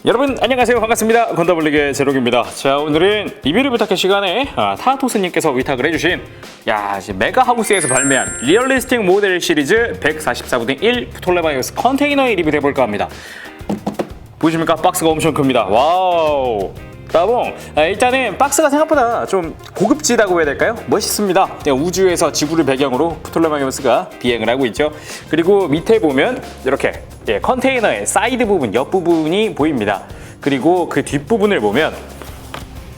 여러분 안녕하세요. 반갑습니다. 건더블리그의 제록입니다. 자, 오늘은 리뷰를 부탁해 시간에 타토스님께서 위탁을 해주신 메가하우스에서 발매한 리얼리스틱 모델 시리즈 144분의 1 프톨레마이오스 컨테이너의 리뷰를 해볼까 합니다. 보이십니까? 박스가 엄청 큽니다. 와우. 따봉. 일단은 박스가 생각보다 좀 고급지다고 해야 될까요? 멋있습니다. 우주에서 지구를 배경으로 프톨레마이오스가 비행을 하고 있죠. 그리고 밑에 보면 이렇게 컨테이너의 사이드 부분, 옆 부분이 보입니다. 그리고 그 뒷부분을 보면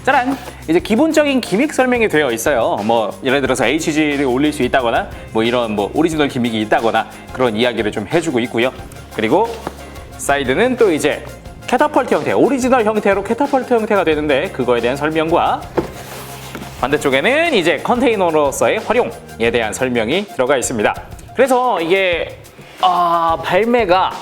짜란! 이제 기본적인 기믹 설명이 되어 있어요. 뭐 예를 들어서 HG를 올릴 수 있다거나 뭐 이런 오리지널 기믹이 있다거나 그런 이야기를 좀 해주고 있고요. 그리고 사이드는 또 이제 캐타펄트 형태, 오리지널 형태로 캐타펄트 형태가 되는데 그거에 대한 설명과 반대쪽에는 이제 컨테이너로서의 활용에 대한 설명이 들어가 있습니다. 그래서 이게 발매가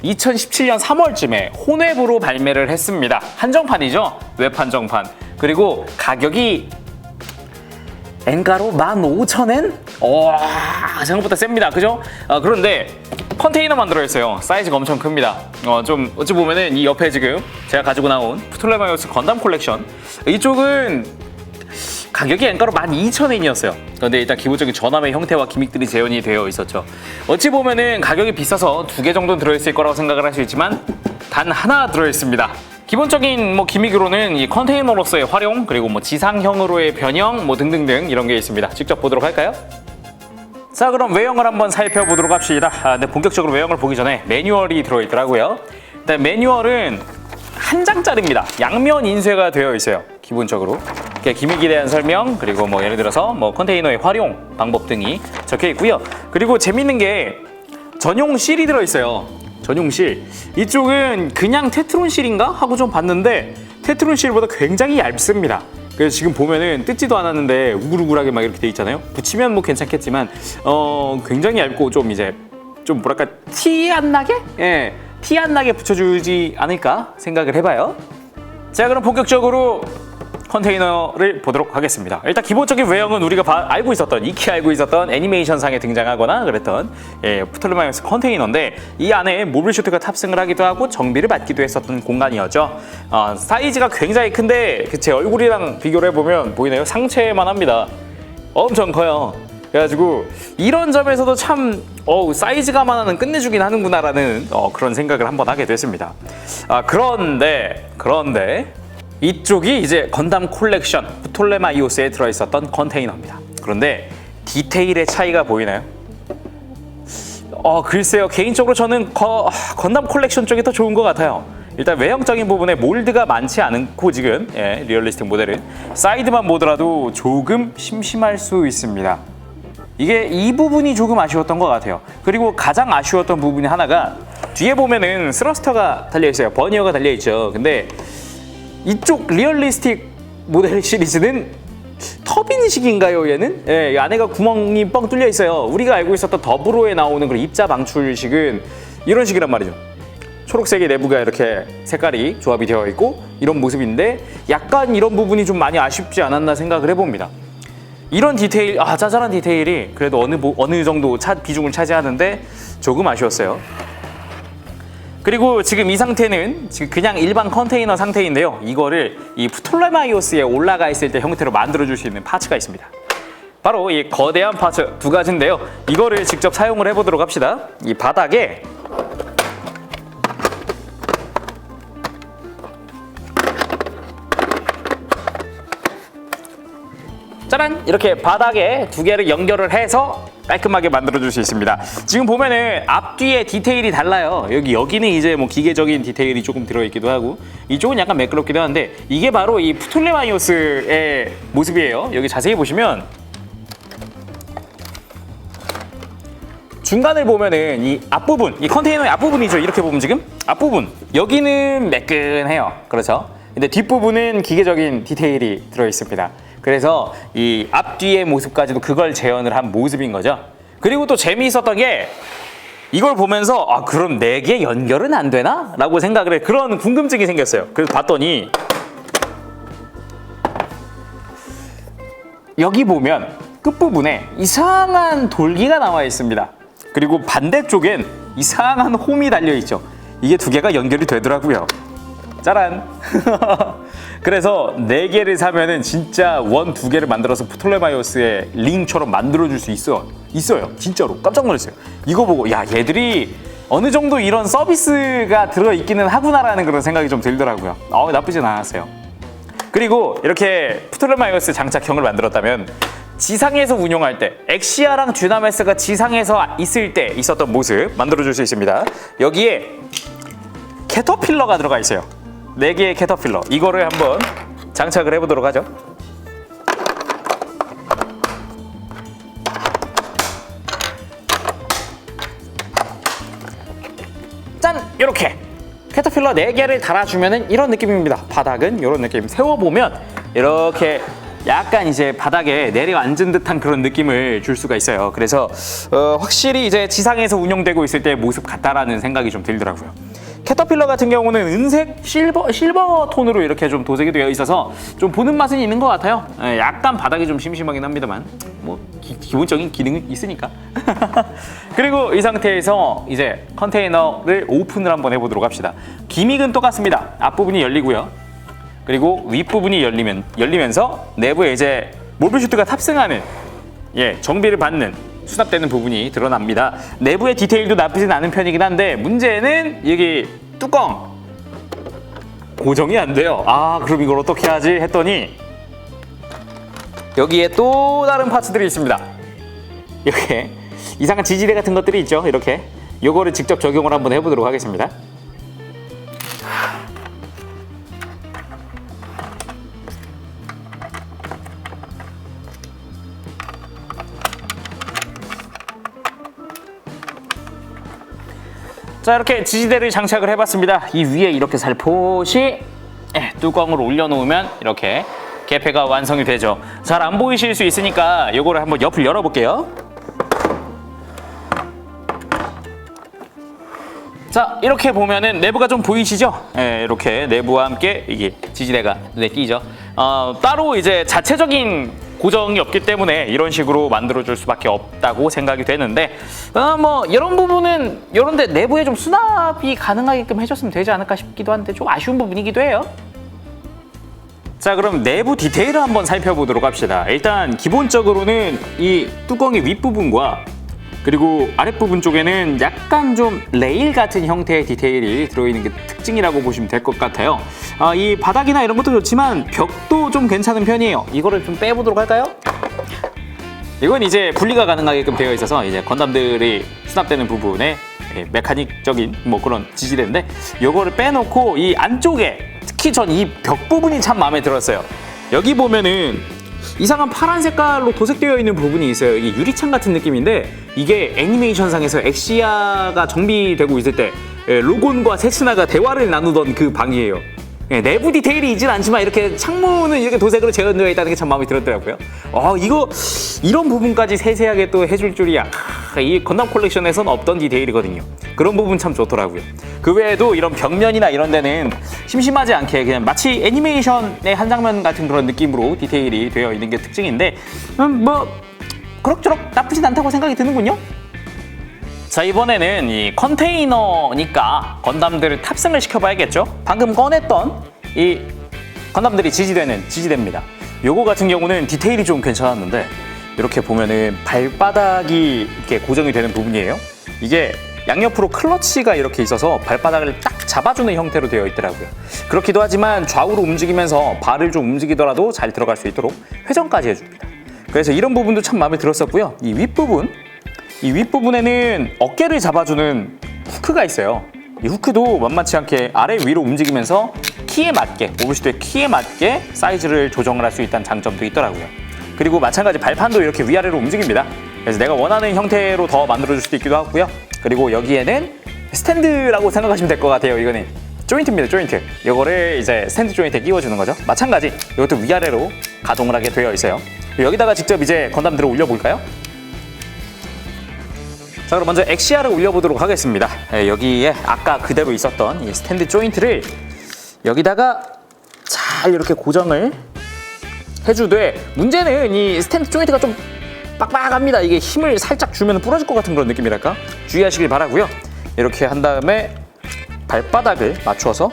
2017년 3월쯤에 혼웹으로 발매를 했습니다. 한정판이죠. 웹 한정판. 그리고 가격이 엔가로 15,000엔? 생각보다 셉니다. 그죠? 그런데 컨테이너만 들어있어요. 사이즈가 엄청 큽니다. 좀 어찌 보면은 이 옆에 지금 제가 가지고 나온 프톨레마이오스 건담 콜렉션, 이쪽은 가격이 엔가로 12,000엔이었어요. 그런데 일단 기본적인 전함의 형태와 기믹들이 재현이 되어 있었죠. 어찌 보면은 가격이 비싸서 2개 정도는 들어있을 거라고 생각을 할 수 있지만 단 하나 들어있습니다. 기본적인 기믹으로는 이 컨테이너로서의 활용, 그리고 지상형으로의 변형 등등등 이런 게 있습니다. 직접 보도록 할까요? 자, 그럼 외형을 한번 살펴보도록 합시다. 근데 본격적으로 외형을 보기 전에 매뉴얼이 들어있더라고요. 일단 매뉴얼은 한 장짜리입니다. 양면 인쇄가 되어 있어요. 기본적으로 기믹에 대한 설명, 그리고 예를 들어서 컨테이너의 활용 방법 등이 적혀 있고요. 그리고 재밌는 게 전용 실이 들어 있어요. 전용 실. 이쪽은 그냥 테트론 실인가 하고 좀 봤는데 테트론 실보다 굉장히 얇습니다. 그래서 지금 보면은 뜯지도 않았는데 우글우글하게 막 이렇게 돼 있잖아요. 붙이면 괜찮겠지만 굉장히 얇고 좀 뭐랄까 티 안 나게? 티 안 나게 붙여주지 않을까 생각을 해봐요. 자, 그럼 본격적으로 컨테이너를 보도록 하겠습니다. 일단 기본적인 외형은 우리가 익히 알고 있었던 애니메이션상에 등장하거나 그랬던 프톨레마이오스 컨테이너인데, 이 안에 모빌 슈트가 탑승을 하기도 하고 정비를 받기도 했었던 공간이었죠. 사이즈가 굉장히 큰데 제 얼굴이랑 비교를 해보면 보이나요? 상체만 합니다. 엄청 커요. 그래가지고 이런 점에서도 참 사이즈가만 끝내주긴 하는구나라는 그런 생각을 한번 하게 됐습니다. 그런데 이쪽이 이제 건담 콜렉션 프톨레마이오스에 들어있었던 컨테이너입니다. 그런데 디테일의 차이가 보이나요? 글쎄요. 개인적으로 저는 건담 콜렉션 쪽이 더 좋은 것 같아요. 일단 외형적인 부분에 몰드가 많지 않고 지금 리얼리스틱 모델은 사이드만 보더라도 조금 심심할 수 있습니다. 이 부분이 조금 아쉬웠던 것 같아요. 그리고 가장 아쉬웠던 부분이 하나가 뒤에 보면은 스러스터가 달려있어요. 버니어가 달려있죠. 근데 이쪽 리얼리스틱 모델 시리즈는 터빈식인가요, 얘는? 이 안에가 구멍이 뻥 뚫려 있어요. 우리가 알고 있었던 더브로에 나오는 그런 입자 방출식은 이런 식이란 말이죠. 초록색의 내부가 이렇게 색깔이 조합이 되어 있고 이런 모습인데 약간 이런 부분이 좀 많이 아쉽지 않았나 생각을 해봅니다. 이런 디테일, 짜잘한 디테일이 그래도 어느 정도 비중을 차지하는데 조금 아쉬웠어요. 그리고 지금 이 상태는 지금 그냥 일반 컨테이너 상태인데요. 이거를 이 프톨레마이오스에 올라가 있을 때 형태로 만들어줄 수 있는 파츠가 있습니다. 바로 이 거대한 파츠 두 가지인데요. 이거를 직접 사용을 해보도록 합시다. 이 바닥에 짜란! 이렇게 바닥에 두 개를 연결을 해서 깔끔하게 만들어줄 수 있습니다. 지금 보면은 앞뒤에 디테일이 달라요. 여기는 이제 기계적인 디테일이 조금 들어있기도 하고 이쪽은 약간 매끄럽기도 한데 이게 바로 이 프톨레마이오스의 모습이에요. 여기 자세히 보시면 중간을 보면은 이 앞부분, 이 컨테이너의 앞부분이죠. 이렇게 보면 지금 앞부분 여기는 매끈해요. 그렇죠? 근데 뒷부분은 기계적인 디테일이 들어있습니다. 그래서 이 앞뒤의 모습까지도 그걸 재현을 한 모습인 거죠. 그리고 또 재미있었던 게 이걸 보면서 그럼 4개 연결은 안 되나? 라고 생각을 해. 그런 궁금증이 생겼어요. 그래서 봤더니 여기 보면 끝부분에 이상한 돌기가 나와 있습니다. 그리고 반대쪽엔 이상한 홈이 달려있죠. 이게 2개가 연결이 되더라고요. 짜란. 그래서 4개를 사면은 진짜 원 2개를 만들어서 프톨레마이오스의 링처럼 만들어줄 수 있어요. 진짜로 깜짝 놀랐어요. 이거 보고 야, 얘들이 어느 정도 이런 서비스가 들어있기는 하구나라는 그런 생각이 좀 들더라고요. 나쁘진 않았어요. 그리고 이렇게 프톨레마이오스 장착형을 만들었다면 지상에서 운용할 때 엑시아랑 듀나메스가 지상에서 있을 때 있었던 모습 만들어줄 수 있습니다. 여기에 캐터필러가 들어가 있어요. 4개의 캐터필러. 이거를 한번 장착을 해보도록 하죠. 짠! 이렇게 캐터필러 4개를 달아주면은 이런 느낌입니다. 바닥은 이런 느낌. 세워보면 이렇게 약간 이제 바닥에 내려앉은 듯한 그런 느낌을 줄 수가 있어요. 그래서 확실히 이제 지상에서 운영되고 있을 때 모습 같다라는 생각이 좀 들더라고요. 캐터필러 같은 경우는 은색 실버 톤으로 이렇게 좀 도색이 되어 있어서 좀 보는 맛은 있는 것 같아요. 약간 바닥이 좀 심심하긴 합니다만 뭐 기본적인 기능은 있으니까. 그리고 이 상태에서 이제 컨테이너를 오픈을 한번 해보도록 합시다. 기믹은 똑같습니다. 앞부분이 열리고요. 그리고 윗부분이 열리면서 내부에 이제 몰빌 슈트가 탑승하는 정비를 받는 수납되는 부분이 드러납니다. 내부의 디테일도 나쁘진 않은 편이긴 한데 문제는 여기 뚜껑 고정이 안 돼요. 그럼 이걸 어떻게 하지 했더니 여기에 또 다른 파츠들이 있습니다. 이렇게 이상한 지지대 같은 것들이 있죠. 이렇게 요거를 직접 적용을 한번 해보도록 하겠습니다. 자, 이렇게 지지대를 장착을 해봤습니다. 이 위에 이렇게 살포시 뚜껑을 올려놓으면 이렇게 개폐가 완성이 되죠. 잘 안 보이실 수 있으니까 이거를 한번 옆을 열어볼게요. 자, 이렇게 보면은 내부가 좀 보이시죠? 이렇게 내부와 함께 이게 지지대가 눈에 띄죠. 따로 이제 자체적인 고정이 없기 때문에 이런 식으로 만들어줄 수밖에 없다고 생각이 되는데 뭐 이런 부분은 이런데 내부에 좀 수납이 가능하게끔 해줬으면 되지 않을까 싶기도 한데 좀 아쉬운 부분이기도 해요. 자, 그럼 내부 디테일을 한번 살펴보도록 합시다. 일단 기본적으로는 이 뚜껑의 윗부분과 그리고 아랫부분 쪽에는 약간 좀 레일 같은 형태의 디테일이 들어있는 게 특징이라고 보시면 될 것 같아요. 이 바닥이나 이런 것도 좋지만 벽도 좀 괜찮은 편이에요. 이거를 좀 빼보도록 할까요? 이건 이제 분리가 가능하게끔 되어 있어서 이제 건담들이 수납되는 부분에 메카닉적인 뭐 그런 지지대인데 이거를 빼놓고 이 안쪽에 특히 전 이 벽 부분이 참 마음에 들었어요. 여기 보면은 이상한 파란 색깔로 도색되어 있는 부분이 있어요. 이게 유리창 같은 느낌인데 이게 애니메이션상에서 엑시아가 정비되고 있을 때 로곤과 세츠나가 대화를 나누던 그 방이에요. 내부 디테일이 있진 않지만 이렇게 창문은 이렇게 도색으로 재현되어 있다는 게 참 마음에 들었더라고요. 이런 부분까지 세세하게 또 해줄 줄이야. 이 건담 콜렉션에선 없던 디테일이거든요. 그런 부분 참 좋더라고요. 그 외에도 이런 벽면이나 이런 데는 심심하지 않게 그냥 마치 애니메이션의 한 장면 같은 그런 느낌으로 디테일이 되어 있는 게 특징인데 뭐 그럭저럭 나쁘진 않다고 생각이 드는군요. 자, 이번에는 이 컨테이너니까 건담들을 탑승을 시켜봐야겠죠. 방금 꺼냈던 이 건담들이 지지되는 지지대입니다. 요거 같은 경우는 디테일이 좀 괜찮았는데 이렇게 보면은 발바닥이 이렇게 고정이 되는 부분이에요. 이게 양옆으로 클러치가 이렇게 있어서 발바닥을 딱 잡아주는 형태로 되어 있더라고요. 그렇기도 하지만 좌우로 움직이면서 발을 좀 움직이더라도 잘 들어갈 수 있도록 회전까지 해줍니다. 그래서 이런 부분도 참 마음에 들었었고요. 이 윗부분에는 어깨를 잡아주는 후크가 있어요. 이 후크도 만만치 않게 아래 위로 움직이면서 키에 맞게, 오브슈트의 키에 맞게 사이즈를 조정을 할 수 있다는 장점도 있더라고요. 그리고 마찬가지 발판도 이렇게 위아래로 움직입니다. 그래서 내가 원하는 형태로 더 만들어줄 수도 있기도 하고요. 그리고 여기에는 스탠드라고 생각하시면 될 것 같아요. 이거는 조인트입니다. 조인트. 이거를 이제 스탠드 조인트에 끼워주는 거죠. 마찬가지 이것도 위아래로 가동을 하게 되어 있어요. 여기다가 직접 이제 건담들을 올려볼까요? 자, 그럼 먼저 엑시아를 올려보도록 하겠습니다. 여기에 아까 그대로 있었던 이 스탠드 조인트를 여기다가 잘 이렇게 고정을 해주되 문제는 이 스탠드 조인트가 좀 빡빡합니다. 이게 힘을 살짝 주면 부러질 것 같은 그런 느낌이랄까? 주의하시길 바라고요. 이렇게 한 다음에 발바닥을 맞춰서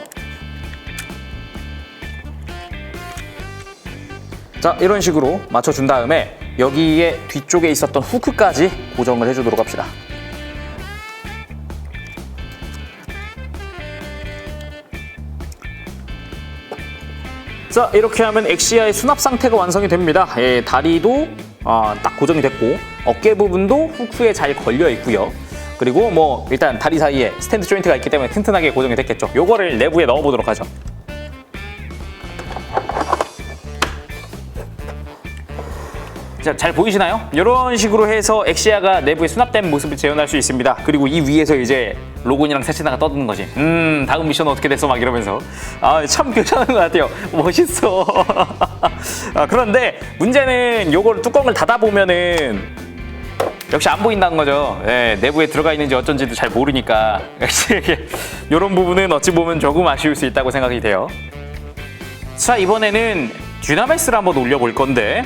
자, 이런 식으로 맞춰준 다음에 여기에 뒤쪽에 있었던 후크까지 고정을 해주도록 합시다. 자, 이렇게 하면 엑시아의 수납 상태가 완성이 됩니다. 예, 다리도 딱 고정이 됐고 어깨 부분도 후크에 잘 걸려 있고요. 그리고 뭐 일단 다리 사이에 스탠드 조인트가 있기 때문에 튼튼하게 고정이 됐겠죠. 요거를 내부에 넣어보도록 하죠. 자, 잘 보이시나요? 이런 식으로 해서 엑시아가 내부에 수납된 모습을 재현할 수 있습니다. 그리고 이 위에서 이제 로곤이랑 세치나가 떠드는 거지. 다음 미션 어떻게 됐어? 막 이러면서. 참 괜찮은 것 같아요. 멋있어. 그런데 문제는 요걸 뚜껑을 닫아보면은 역시 안 보인다는 거죠. 네, 내부에 들어가 있는지 어쩐지도 잘 모르니까. 이런 부분은 어찌 보면 조금 아쉬울 수 있다고 생각이 돼요. 자, 이번에는 듀나메스를 한번 올려볼 건데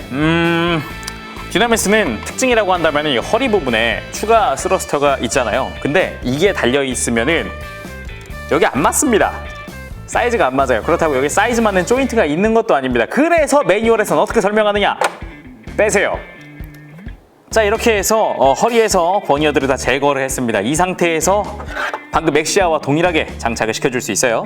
듀나메스는 특징이라고 한다면 이 허리 부분에 추가 스러스터가 있잖아요. 근데 이게 달려있으면은 여기 안 맞습니다. 사이즈가 안 맞아요. 그렇다고 여기 사이즈 맞는 조인트가 있는 것도 아닙니다. 그래서 매뉴얼에서는 어떻게 설명하느냐? 빼세요. 자, 이렇게 해서 허리에서 버니어들을 다 제거를 했습니다. 이 상태에서 방금 엑시아와 동일하게 장착을 시켜줄 수 있어요.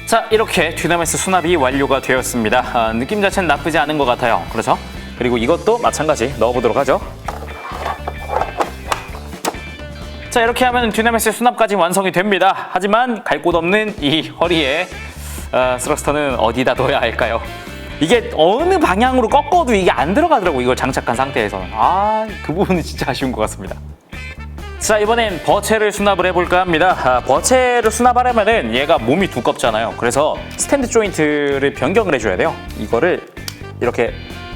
자, 이렇게 듀나메스 수납이 완료가 되었습니다. 느낌 자체는 나쁘지 않은 것 같아요. 그렇죠? 그리고 이것도 마찬가지 넣어보도록 하죠. 자, 이렇게 하면 듀나메스 수납까지 완성이 됩니다. 하지만 갈 곳 없는 이 허리에 스러스터는 어디다 둬야 할까요? 이게 어느 방향으로 꺾어도 이게 안 들어가더라고, 이걸 장착한 상태에서는. 그 부분은 진짜 아쉬운 것 같습니다. 자, 이번엔 버체를 수납을 해볼까 합니다. 버체를 수납하려면은 얘가 몸이 두껍잖아요. 그래서 스탠드 조인트를 변경을 해줘야 돼요. 이거를 이렇게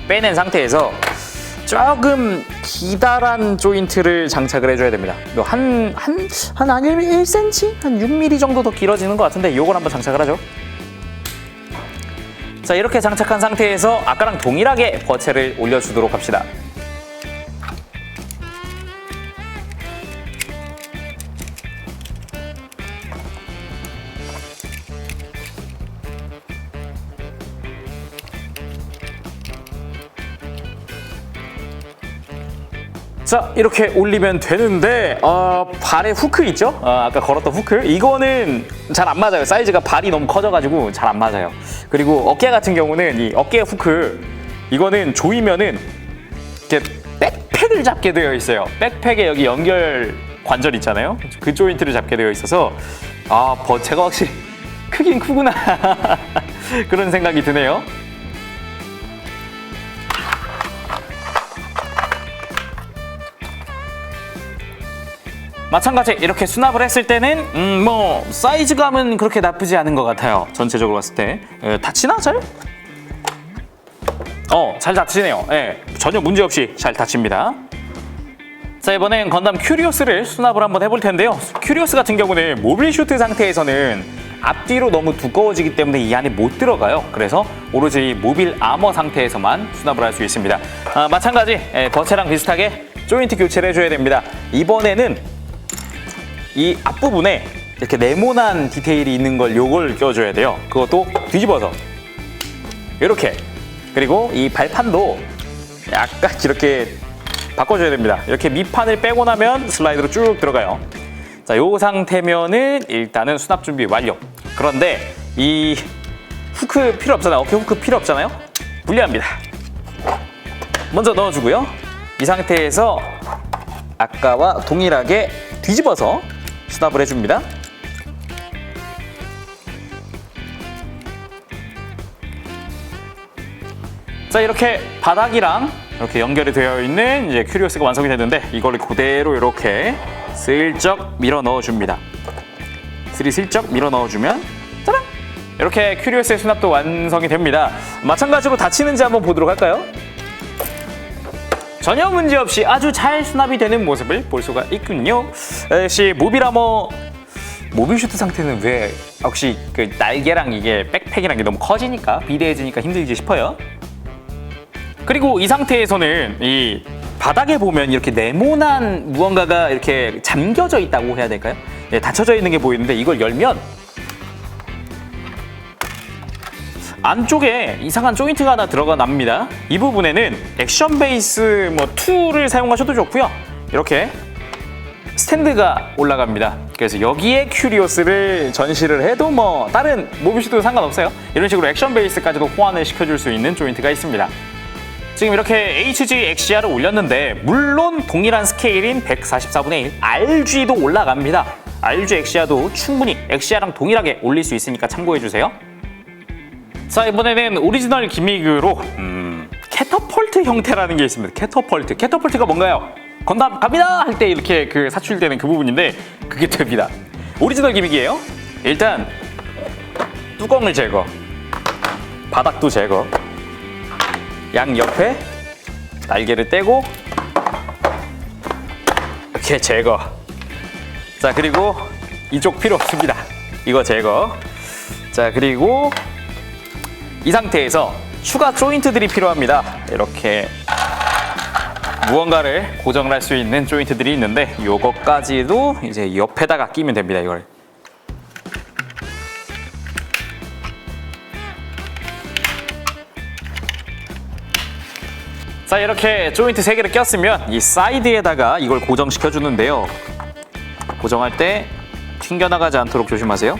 빼낸 상태에서 조금 기다란 조인트를 장착을 해줘야 됩니다. 한 1cm? 한 6mm 정도 더 길어지는 것 같은데 이걸 한번 장착을 하죠. 자, 이렇게 장착한 상태에서 아까랑 동일하게 버체를 올려주도록 합시다. 자, 이렇게 올리면 되는데 발에 후크 있죠? 아까 걸었던 후크, 이거는 잘 안 맞아요. 사이즈가 발이 너무 커져가지고 잘 안 맞아요. 그리고 어깨 같은 경우는 이 어깨 후크, 이거는 조이면은 이렇게 백팩을 잡게 되어 있어요. 백팩에 여기 연결 관절 있잖아요. 그 조인트를 잡게 되어 있어서 버체가 확실히 크긴 크구나 그런 생각이 드네요. 마찬가지 이렇게 수납을 했을 때는 뭐 사이즈감은 그렇게 나쁘지 않은 것 같아요. 전체적으로 봤을 때. 닫히나 잘? 잘 닫히네요. 전혀 문제없이 잘 닫힙니다. 자, 이번엔 건담 큐리오스를 수납을 한번 해볼 텐데요. 큐리오스 같은 경우는 모빌 슈트 상태에서는 앞뒤로 너무 두꺼워지기 때문에 이 안에 못 들어가요. 그래서 오로지 모빌 아머 상태에서만 수납을 할 수 있습니다. 마찬가지 버체랑 비슷하게 조인트 교체를 해줘야 됩니다. 이번에는 이 앞부분에 이렇게 네모난 디테일이 있는 걸 요걸 껴줘야 돼요. 그것도 뒤집어서 이렇게. 그리고 이 발판도 약간 이렇게 바꿔줘야 됩니다. 이렇게 밑판을 빼고 나면 슬라이드로 쭉 들어가요. 자, 요 상태면은 일단은 수납 준비 완료. 그런데 이 후크 필요 없잖아요. 어깨 후크 필요 없잖아요. 불리합니다. 먼저 넣어주고요. 이 상태에서 아까와 동일하게 뒤집어서 수납을 해줍니다. 자, 이렇게 바닥이랑 이렇게 연결이 되어 있는 이제 큐리오스가 완성이 됐는데 이걸 그대로 이렇게 슬쩍 밀어 넣어줍니다. 슬쩍 밀어 넣어주면 짜란! 이렇게 큐리오스의 수납도 완성이 됩니다. 마찬가지로 닫히는지 한번 보도록 할까요? 전혀 문제없이 아주 잘 수납이 되는 모습을 볼 수가 있군요. 역시 모빌 아머 모빌 슈트 상태는 왜 혹시 그 날개랑 이게 백팩이랑 게 너무 커지니까 비대해지니까 힘들지 싶어요. 그리고 이 상태에서는 이 바닥에 보면 이렇게 네모난 무언가가 이렇게 잠겨져 있다고 해야 될까요? 네, 닫혀져 있는 게 보이는데 이걸 열면 안쪽에 이상한 조인트가 하나 들어가 납니다. 이 부분에는 액션 베이스 뭐 툴을 사용하셔도 좋고요. 이렇게 스탠드가 올라갑니다. 그래서 여기에 큐리오스를 전시를 해도 뭐 다른 모빌슈트도 상관없어요. 이런 식으로 액션 베이스까지도 호환을 시켜줄 수 있는 조인트가 있습니다. 지금 이렇게 HG XCR을 올렸는데 물론 동일한 스케일인 144분의 1 RG도 올라갑니다. RG XCR도 충분히 XCR랑 동일하게 올릴 수 있으니까 참고해주세요. 자, 이번에는 오리지널 기믹으로 캐터펄트 형태라는 게 있습니다. 캐터펄트가 뭔가요? 건담 갑니다 할 때 이렇게 그 사출되는 그 부분인데 그게 됩니다. 오리지널 기믹이에요. 일단 뚜껑을 제거, 바닥도 제거, 양 옆에 날개를 떼고 이렇게 제거. 자, 그리고 이쪽 필요 없습니다. 이거 제거. 자, 그리고 이 상태에서 추가 조인트들이 필요합니다. 이렇게 무언가를 고정을 할 수 있는 조인트들이 있는데 요거까지도 이제 옆에다가 끼면 됩니다. 이걸. 자, 이렇게 조인트 3개를 꼈으면 이 사이드에다가 이걸 고정시켜 주는데요. 고정할 때 튕겨나가지 않도록 조심하세요.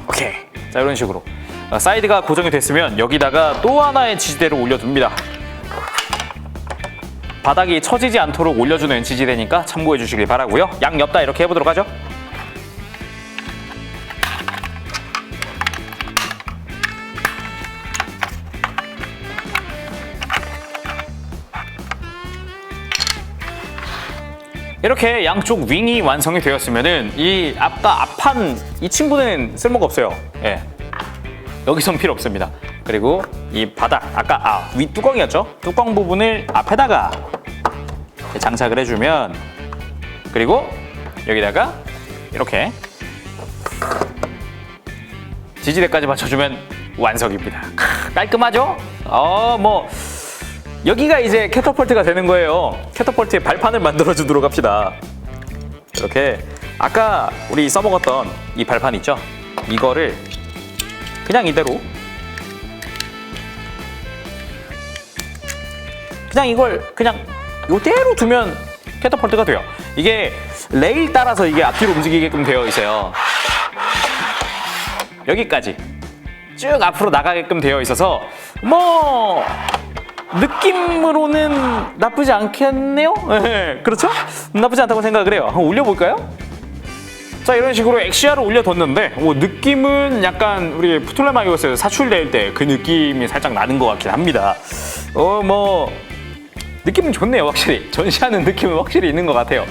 오케이. 자, 이런 식으로 사이드가 고정이 됐으면 여기다가 또 하나의 지지대를 올려둡니다. 바닥이 처지지 않도록 올려주는 지지대니까 참고해 주시길 바라고요. 양 옆 다 이렇게 해보도록 하죠. 이렇게 양쪽 윙이 완성이 되었으면은 이 아까 앞판 이 친구는 쓸모가 없어요. 예. 여기선 필요 없습니다. 그리고 이 바닥 아까 위 뚜껑이었죠? 뚜껑 부분을 앞에다가 장착을 해주면 그리고 여기다가 이렇게 지지대까지 맞춰주면 완성입니다. 깔끔하죠? 뭐 여기가 이제 캐터펄트가 되는 거예요. 캐터펄트의 발판을 만들어주도록 합시다. 이렇게 아까 우리 써먹었던 이 발판 있죠? 이거를 그냥 이대로 이걸 그냥 이대로 두면 캐터펄트가 돼요. 이게 레일 따라서 이게 앞뒤로 움직이게끔 되어 있어요. 여기까지 쭉 앞으로 나가게끔 되어 있어서 뭐 느낌으로는 나쁘지 않겠네요? 네, 그렇죠? 나쁘지 않다고 생각을 해요. 한번 올려볼까요? 자, 이런 식으로 XCR을 올려뒀는데 느낌은 약간 우리 푸툴레마이오스에서 사출될 때 그 느낌이 살짝 나는 것 같긴 합니다. 뭐 느낌은 좋네요. 확실히 전시하는 느낌은 확실히 있는 것 같아요.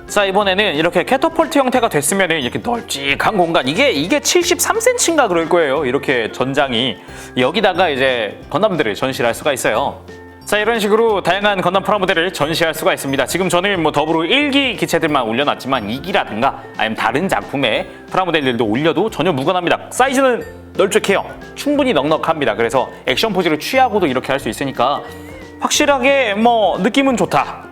자, 이번에는 이렇게 캐터펄트 형태가 됐으면 이렇게 널찍한 공간 이게 73cm인가 그럴 거예요. 이렇게 전장이 여기다가 이제 건담들을 전시를 할 수가 있어요. 자, 이런 식으로 다양한 건담 프라모델을 전시할 수가 있습니다. 지금 저는 뭐 더불어 1기 기체들만 올려놨지만 2기라든가 아니면 다른 작품의 프라모델들도 올려도 전혀 무관합니다. 사이즈는 널찍해요. 충분히 넉넉합니다. 그래서 액션 포즈를 취하고도 이렇게 할 수 있으니까 확실하게 뭐 느낌은 좋다.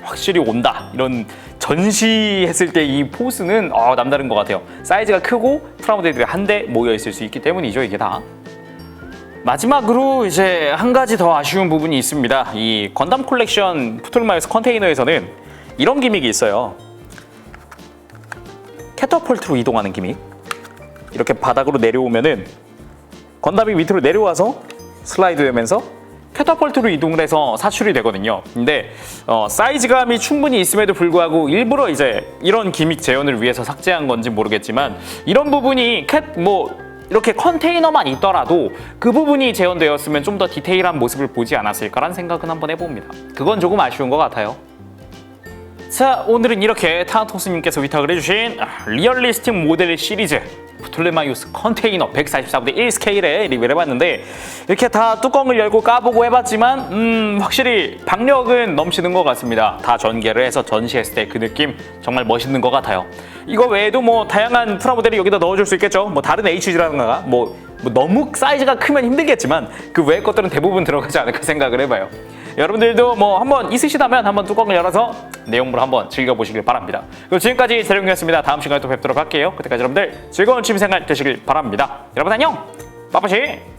확실히 온다. 이런 전시했을 때 이 포스는 남다른 것 같아요. 사이즈가 크고 프라모델들이 한데 모여 있을 수 있기 때문이죠. 이게 다. 마지막으로 이제 한 가지 더 아쉬운 부분이 있습니다. 이 건담 콜렉션 푸툴마이오스 컨테이너에서는 이런 기믹이 있어요. 캐터펄트로 이동하는 기믹. 이렇게 바닥으로 내려오면은 건담이 밑으로 내려와서 슬라이드 되면서 캐터펄트로 이동을 해서 사출이 되거든요. 근데 사이즈감이 충분히 있음에도 불구하고 일부러 이제 이런 기믹 재현을 위해서 삭제한 건지 모르겠지만 이런 부분이 이렇게 컨테이너만 있더라도 그 부분이 재현되었으면 좀 더 디테일한 모습을 보지 않았을까라는 생각은 한번 해봅니다. 그건 조금 아쉬운 것 같아요. 자, 오늘은 이렇게 타나토스님께서 위탁을 해주신 리얼리스틱 모델 시리즈 프톨레마이오스 컨테이너 144분의 1 스케일에 리뷰를 해봤는데 이렇게 다 뚜껑을 열고 까보고 해봤지만 확실히 박력은 넘치는 것 같습니다. 다 전개를 해서 전시했을 때 그 느낌 정말 멋있는 것 같아요. 이거 외에도 뭐 다양한 프라모델이 여기다 넣어줄 수 있겠죠. 뭐 다른 HG라든가 뭐 너무 사이즈가 크면 힘들겠지만 그 외의 것들은 대부분 들어가지 않을까 생각을 해봐요. 여러분들도 뭐 한번 있으시다면 한번 뚜껑을 열어서 내용물 한번 즐겨보시길 바랍니다. 그럼 지금까지 재룡이었습니다. 다음 시간에 또 뵙도록 할게요. 그때까지 여러분들 즐거운 취미생활 되시길 바랍니다. 여러분 안녕! 빠빠시!